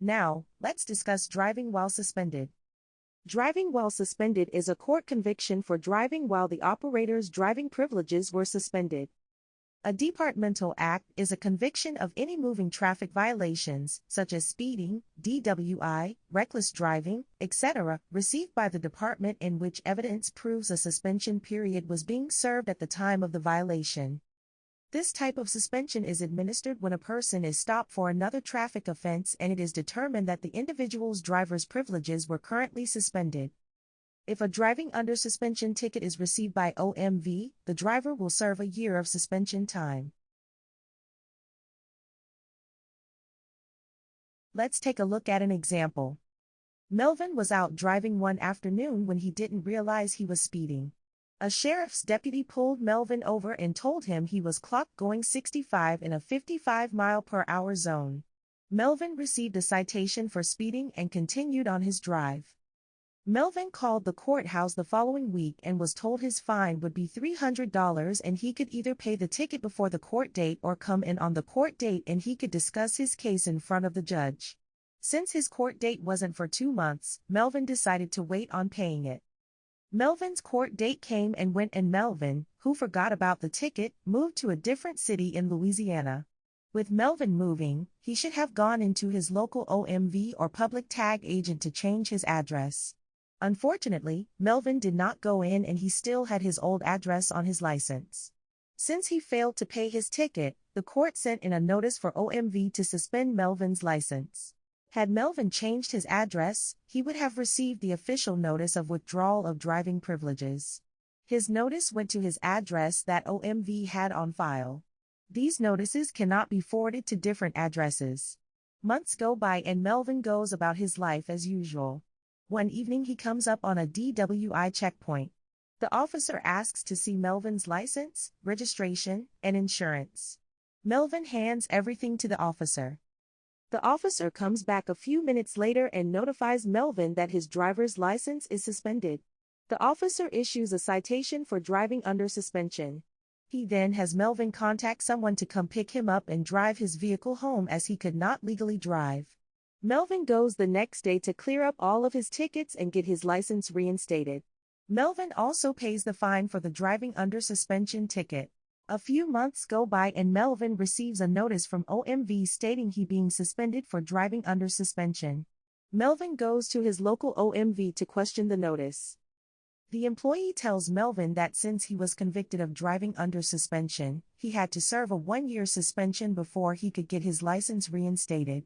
Now, let's discuss driving while suspended. Driving while suspended is a court conviction for driving while the operator's driving privileges were suspended. A departmental act is a conviction of any moving traffic violations, such as speeding, DWI, reckless driving, etc., received by the department in which evidence proves a suspension period was being served at the time of the violation. This type of suspension is administered when a person is stopped for another traffic offense and it is determined that the individual's driver's privileges were currently suspended. If a driving under suspension ticket is received by OMV, the driver will serve a year of suspension time. Let's take a look at an example. Melvin was out driving one afternoon when he didn't realize he was speeding. A sheriff's deputy pulled Melvin over and told him he was clocked going 65 in a 55-mile-per-hour zone. Melvin received a citation for speeding and continued on his drive. Melvin called the courthouse the following week and was told his fine would be $300 and he could either pay the ticket before the court date or come in on the court date and he could discuss his case in front of the judge. Since his court date wasn't for 2 months, Melvin decided to wait on paying it. Melvin's court date came and went and Melvin, who forgot about the ticket, moved to a different city in Louisiana. With Melvin moving, he should have gone into his local OMV or public tag agent to change his address. Unfortunately, Melvin did not go in and he still had his old address on his license. Since he failed to pay his ticket, the court sent in a notice for OMV to suspend Melvin's license. Had Melvin changed his address, he would have received the official notice of withdrawal of driving privileges. His notice went to his address that OMV had on file. These notices cannot be forwarded to different addresses. Months go by and Melvin goes about his life as usual. One evening he comes up on a DWI checkpoint. The officer asks to see Melvin's license, registration, and insurance. Melvin hands everything to the officer. The officer comes back a few minutes later and notifies Melvin that his driver's license is suspended. The officer issues a citation for driving under suspension. He then has Melvin contact someone to come pick him up and drive his vehicle home as he could not legally drive. Melvin goes the next day to clear up all of his tickets and get his license reinstated. Melvin also pays the fine for the driving under suspension ticket. A few months go by and Melvin receives a notice from OMV stating he being suspended for driving under suspension. Melvin goes to his local OMV to question the notice. The employee tells Melvin that since he was convicted of driving under suspension, he had to serve a 1-year suspension before he could get his license reinstated.